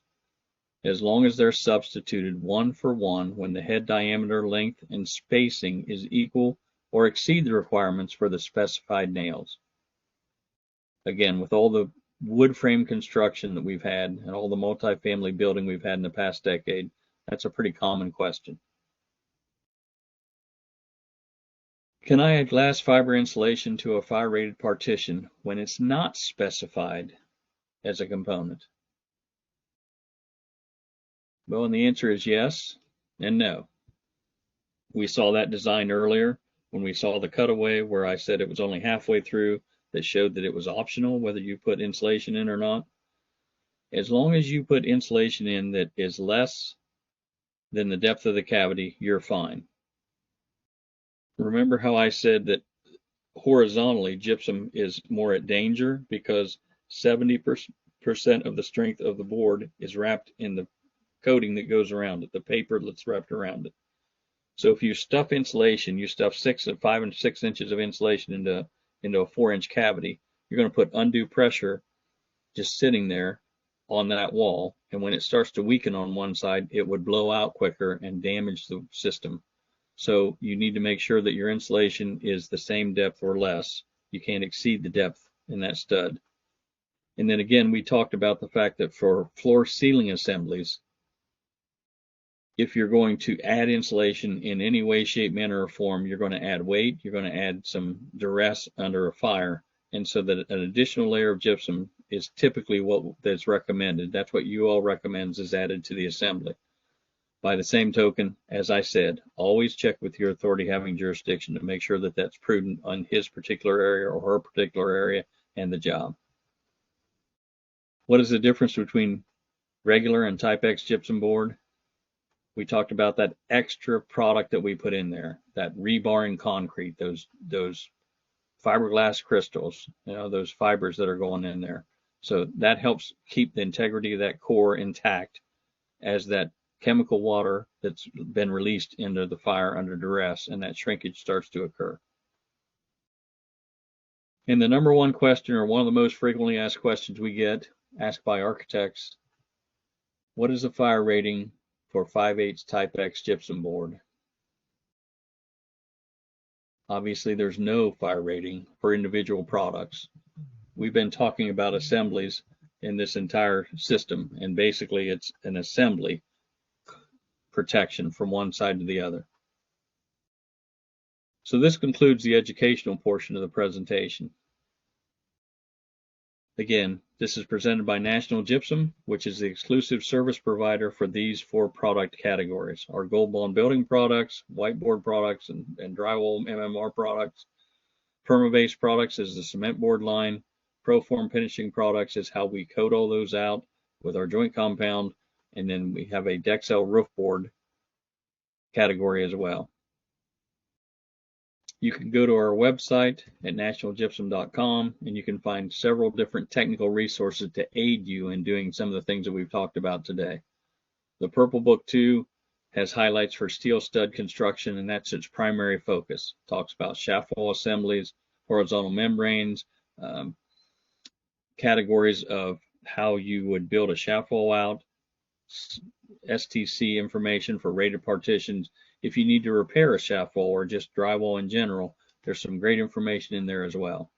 as long as they're substituted 1 for 1 when the head diameter, length, and spacing is equal or exceed the requirements for the specified nails. Again, with all the wood frame construction that we've had and all the multifamily building we've had in the past decade, that's a pretty common question. Can I add glass fiber insulation to a fire-rated partition when it's not specified as a component? Well, and the answer is yes and no. We saw that design earlier when we saw the cutaway where I said it was only halfway through that showed that it was optional whether you put insulation in or not. As long as you put insulation in that is less than the depth of the cavity, you're fine. Remember how I said that horizontally gypsum is more at danger because 70% of the strength of the board is wrapped in the coating that goes around it, the paper that's wrapped around it. So if you stuff insulation, you stuff 5 and 6 inches of insulation into a 4-inch cavity, you're going to put undue pressure just sitting there on that wall, and when it starts to weaken on one side, it would blow out quicker and damage the system. So you need to make sure that your insulation is the same depth or less. You can't exceed the depth in that stud. And then again, we talked about the fact that for floor ceiling assemblies, if you're going to add insulation in any way, shape, manner, or form, you're going to add weight, you're going to add some duress under a fire. And so that an additional layer of gypsum is typically that's recommended. That's what UL recommends is added to the assembly. By the same token, as I said, always check with your authority having jurisdiction to make sure that that's prudent on his particular area or her particular area and the job. What is the difference between regular and Type X gypsum board? We talked about that extra product that we put in there, that rebarring concrete, those fiberglass crystals, those fibers that are going in there. So that helps keep the integrity of that core intact as that chemical water that's been released into the fire under duress and that shrinkage starts to occur. And the number one question, or one of the most frequently asked questions we get asked by architects, what is the fire rating for 5/8 Type X gypsum board? Obviously, there's no fire rating for individual products. We've been talking about assemblies in this entire system, and basically it's an assembly protection from one side to the other. So this concludes the educational portion of the presentation. Again, this is presented by National Gypsum, which is the exclusive service provider for these 4 product categories: our Gold Bond building products, whiteboard products, and drywall MMR products. Perma-based products is the cement board line. Proform finishing products is how we coat all those out with our joint compound, and then we have a Dexel roof board category as well. You can go to our website at nationalgypsum.com and you can find several different technical resources to aid you in doing some of the things that we've talked about today. The Purple Book 2 has highlights for steel stud construction, and that's its primary focus. It talks about shaft wall assemblies, horizontal membranes, categories of how you would build a shaft wall out, STC information for rated partitions. If you need to repair a shaft wall or just drywall in general, there's some great information in there as well.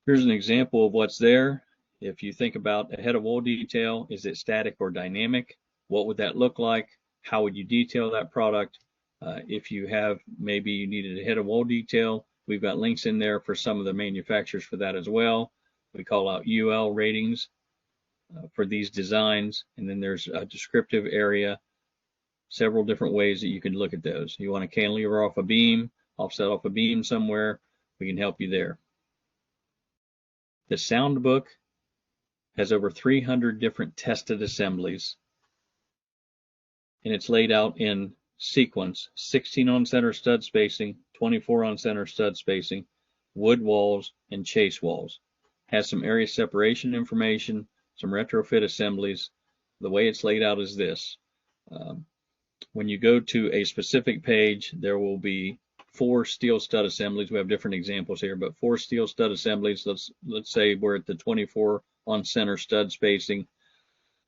Here's an example of what's there. If you think about a head of wall detail, is it static or dynamic? What would that look like? How would you detail that product? If you have, maybe you needed a head of wall detail, we've got links in there for some of the manufacturers for that as well. We call out UL ratings for these designs, and then there's a descriptive area, several different ways that you can look at those. You want to cantilever off a beam, offset off a beam somewhere, we can help you there. The sound book has over 300 different tested assemblies, and it's laid out in sequence: 16 on center stud spacing, 24 on center stud spacing, wood walls, and chase walls. Has some area separation information, some retrofit assemblies. The way it's laid out is this. When you go to a specific page, there will be 4 steel stud assemblies. We have different examples here, but 4 steel stud assemblies. Let's say we're at the 24 on center stud spacing.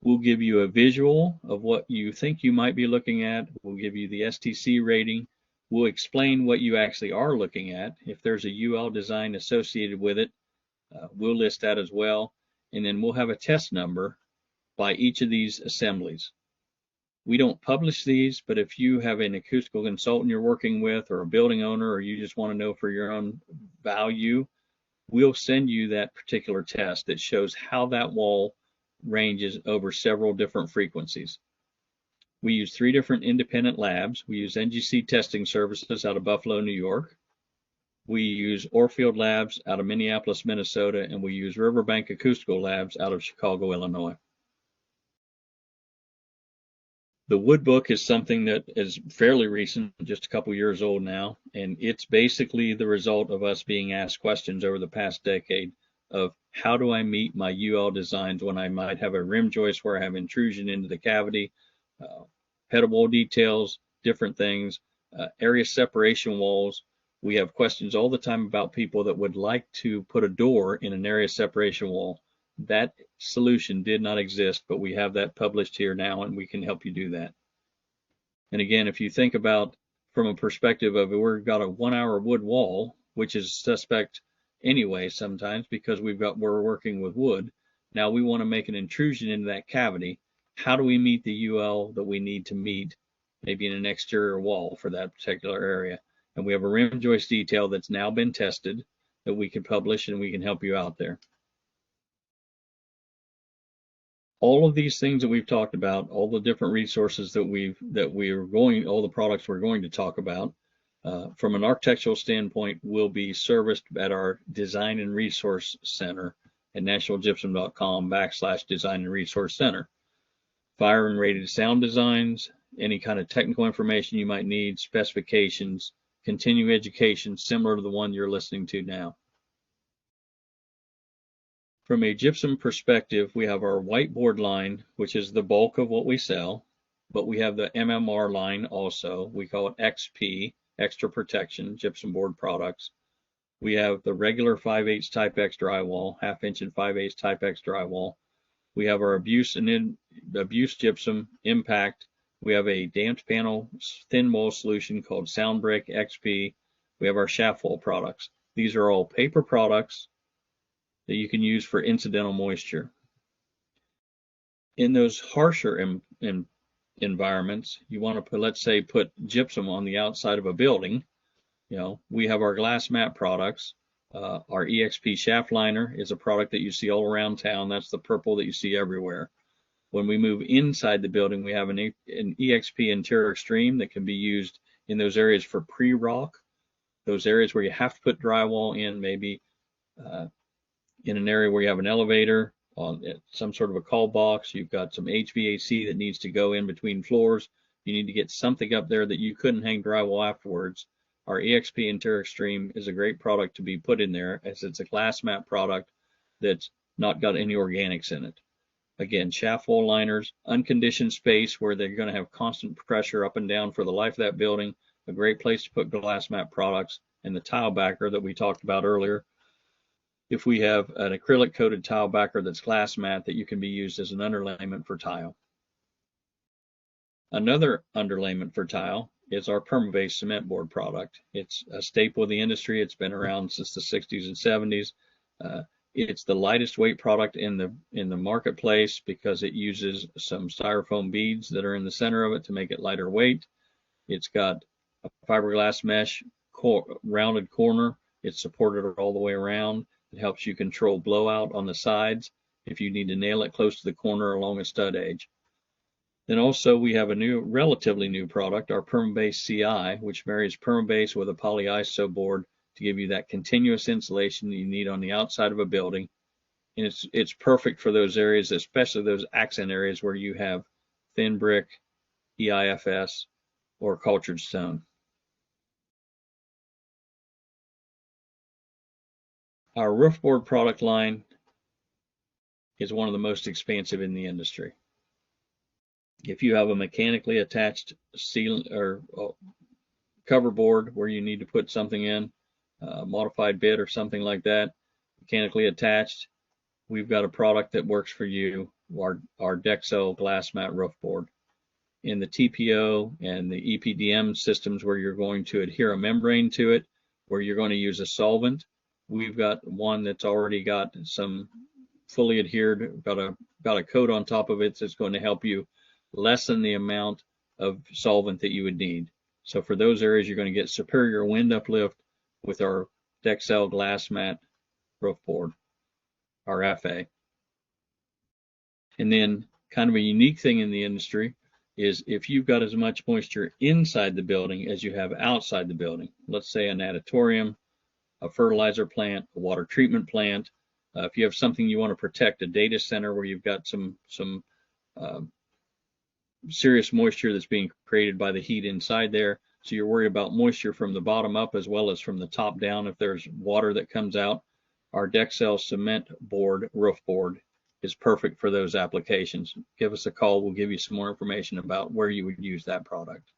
We'll give you a visual of what you think you might be looking at. We'll give you the STC rating. We'll explain what you actually are looking at. If there's a UL design associated with it, we'll list that as well. And then we'll have a test number by each of these assemblies. We don't publish these, but if you have an acoustical consultant you're working with, or a building owner, or you just want to know for your own value, we'll send you that particular test that shows how that wall ranges over several different frequencies. We use 3 different independent labs. We use NGC Testing Services out of Buffalo, New York. We use Orfield Labs out of Minneapolis, Minnesota, and we use Riverbank Acoustical Labs out of Chicago, Illinois. The wood book is something that is fairly recent, just a couple years old now, and it's basically the result of us being asked questions over the past decade of how do I meet my UL designs when I might have a rim joist where I have intrusion into the cavity, head of wall details, different things, area separation walls. We have questions all the time about people that would like to put a door in an area separation wall. That solution did not exist, but we have that published here now, and we can help you do that. And again, if you think about from a perspective of we've got a 1-hour wood wall, which is suspect anyway sometimes because we're working with wood. Now we want to make an intrusion into that cavity. How do we meet the UL that we need to meet, maybe in an exterior wall for that particular area? And we have a rim joist detail that's now been tested that we can publish, and we can help you out there. All of these things that we've talked about, all the different resources that all the products we're going to talk about, from an architectural standpoint, will be serviced at our Design and Resource Center at nationalgypsum.com/design and resource center. Fire and rated sound designs, any kind of technical information you might need, specifications, continuing education similar to the one you're listening to now. From a gypsum perspective, we have our whiteboard line, which is the bulk of what we sell, but we have the MMR line also. We call it XP, Extra Protection, gypsum board products. We have the regular 5/8 Type X drywall, 1/2 inch and 5/8 Type X drywall. We have our abuse gypsum impact. We have a damped panel thin wall solution called SoundBreak XP. We have our shaft wall products. These are all paper products that you can use for incidental moisture. In those harsher environments, you want to put, let's say, put gypsum on the outside of a building. We have our glass mat products. Our EXP shaft liner is a product that you see all around town. That's the purple that you see everywhere. When we move inside the building, we have an EXP interior extreme that can be used in those areas for pre-rock, those areas where you have to put drywall in, maybe in an area where you have an elevator, on some sort of a call box, you've got some HVAC that needs to go in between floors. You need to get something up there that you couldn't hang drywall afterwards. Our EXP Interior Extreme is a great product to be put in there, as it's a glass mat product that's not got any organics in it. Again, shaft wall liners, unconditioned space where they're going to have constant pressure up and down for the life of that building, a great place to put glass mat products, and the tile backer that we talked about earlier. If we have an acrylic coated tile backer that's glass mat, that you can be used as an underlayment for tile. Another underlayment for tile is our perma-based cement board product. It's a staple of the industry. It's been around since the 60s and 70s. It's the lightest weight product in the marketplace because it uses some styrofoam beads that are in the center of it to make it lighter weight. It's got a fiberglass mesh rounded corner. It's supported all the way around. It helps you control blowout on the sides if you need to nail it close to the corner along a stud edge. Then also we have a relatively new product, our perma-based CI, which marries perma-base with a polyiso board to give you that continuous insulation that you need on the outside of a building. And it's perfect for those areas, especially those accent areas where you have thin brick, EIFS, or cultured stone. Our roof board product line is one of the most expansive in the industry. If you have a mechanically attached ceiling or cover board where you need to put something in, modified bit or something like that, mechanically attached, we've got a product that works for you, our Dexel glass mat roof board. In the TPO and the EPDM systems where you're going to adhere a membrane to it, where you're going to use a solvent, we've got one that's already got some fully adhered, got a coat on top of it that's going to help you lessen the amount of solvent that you would need. So for those areas, you're going to get superior wind uplift with our Dexel glass mat roof board, our FA. And then kind of a unique thing in the industry is if you've got as much moisture inside the building as you have outside the building, let's say an natatorium, a fertilizer plant, a water treatment plant, if you have something you want to protect, a data center where you've got some serious moisture that's being created by the heat inside there, so you're worried about moisture from the bottom up as well as from the top down if there's water that comes out, our Dexel cement board, roof board, is perfect for those applications. Give us a call. We'll give you some more information about where you would use that product.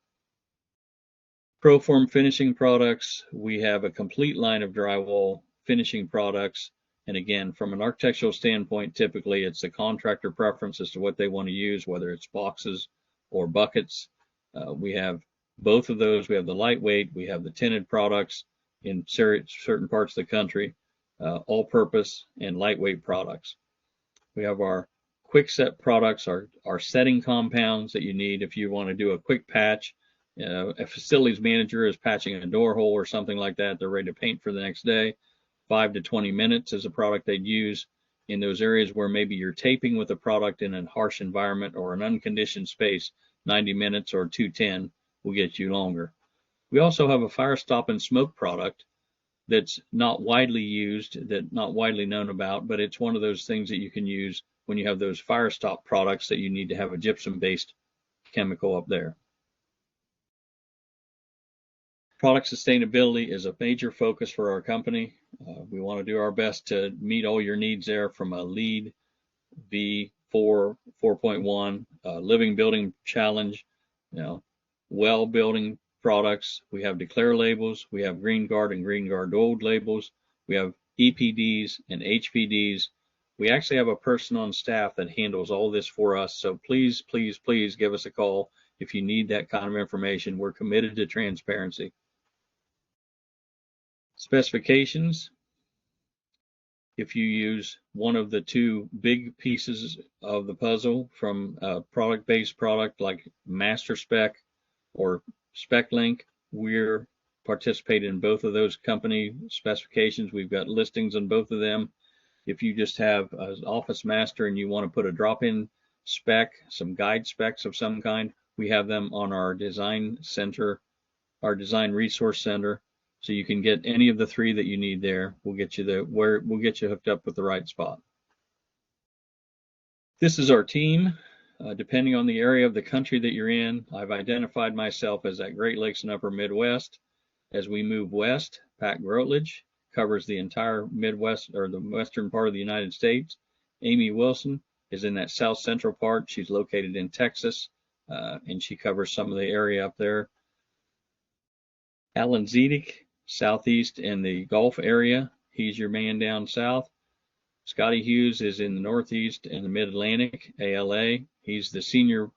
Proform finishing products. We have a complete line of drywall finishing products. And again, from an architectural standpoint, typically it's the contractor preference as to what they want to use, whether it's boxes or buckets. We have both of those. We have the lightweight, we have the tinted products in certain parts of the country, all-purpose and lightweight products. We have our quick set products, our setting compounds that you need if you want to do a quick patch. A facilities manager is patching a door hole or something like that. They're ready to paint for the next day. 5 to 20 minutes is a product they'd use. In those areas where maybe you're taping with a product in a harsh environment or an unconditioned space, 90 minutes or 210 will get you longer. We also have a fire stop and smoke product that's not widely used, that not widely known about, but it's one of those things that you can use when you have those fire stop products that you need to have a gypsum-based chemical up there. Product sustainability is a major focus for our company. We want to do our best to meet all your needs there, from a LEED V4, 4.1, living building challenge, well building products. We have declare labels. We have Green Guard and Green Guard Gold labels. We have EPDs and HPDs. We actually have a person on staff that handles all this for us. So please, please, please give us a call if you need that kind of information. We're committed to transparency. Specifications. If you use one of the two big pieces of the puzzle from a product-based product like Master Spec or Spec Link, we're participating in both of those company specifications. We've got listings on both of them. If you just have an Office Master and you want to put a drop-in spec, some guide specs of some kind, we have them on our design center, our design resource center. So you can get any of the three that you need there. We'll get you we'll get you hooked up with the right spot. This is our team. Depending on the area of the country that you're in, I've identified myself as that Great Lakes and Upper Midwest. As we move west, Pat Grotledge covers the entire Midwest, or the western part of the United States. Amy Wilson is in that south central part. She's located in Texas, and she covers some of the area up there. Alan Zedick, southeast in the Gulf area. He's your man down south. Scotty Hughes is in the northeast and the mid-Atlantic, ALA. He's the senior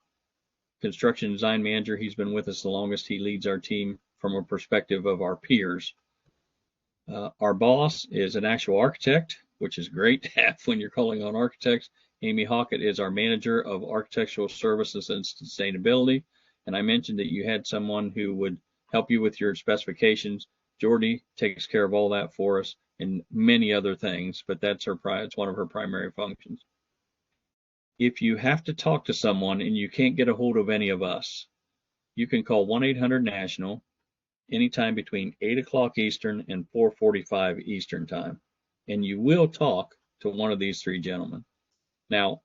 construction design manager. He's been with us the longest. He leads our team from a perspective of our peers. Our boss is an actual architect, which is great to have when you're calling on architects. Amy Hockett is our manager of architectural services and sustainability. And I mentioned that you had someone who would help you with your specifications. Jordy takes care of all that for us and many other things, but it's one of her primary functions. If you have to talk to someone and you can't get a hold of any of us, you can call 1-800-NATIONAL anytime between 8 o'clock Eastern and 4:45 Eastern time, and you will talk to one of these three gentlemen. Now,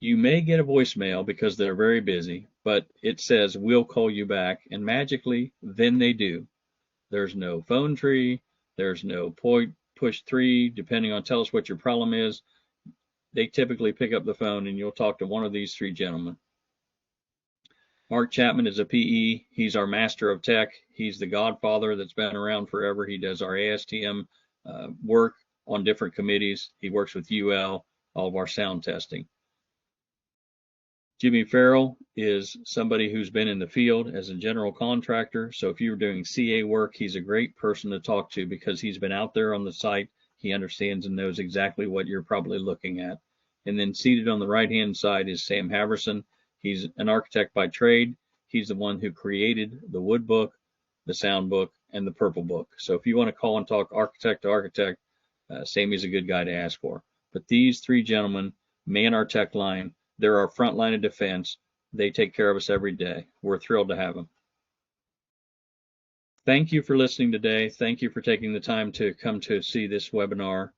you may get a voicemail because they're very busy, but it says we'll call you back, and magically, then they do. There's no phone tree, there's no push 3, depending on tell us what your problem is. They typically pick up the phone and you'll talk to one of these three gentlemen. Mark Chapman is a PE. He's our master of tech. He's the godfather that's been around forever. He does our ASTM work on different committees. He works with UL, all of our sound testing. Jimmy Farrell is somebody who's been in the field as a general contractor. So if you're doing CA work, he's a great person to talk to because he's been out there on the site. He understands and knows exactly what you're probably looking at. And then seated on the right-hand side is Sam Haverson. He's an architect by trade. He's the one who created the wood book, the sound book, and the purple book. So if you want to call and talk architect to architect, Sammy's a good guy to ask for. But these three gentlemen man our tech line. They're our front line of defense. They take care of us every day. We're thrilled to have them. Thank you for listening today. Thank you for taking the time to come to see this webinar.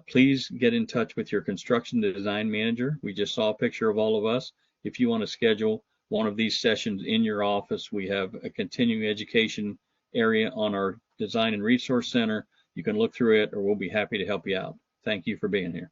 Please get in touch with your construction design manager. We just saw a picture of all of us. If you want to schedule one of these sessions in your office, we have a continuing education area on our design and resource center. You can look through it, or we'll be happy to help you out. Thank you for being here.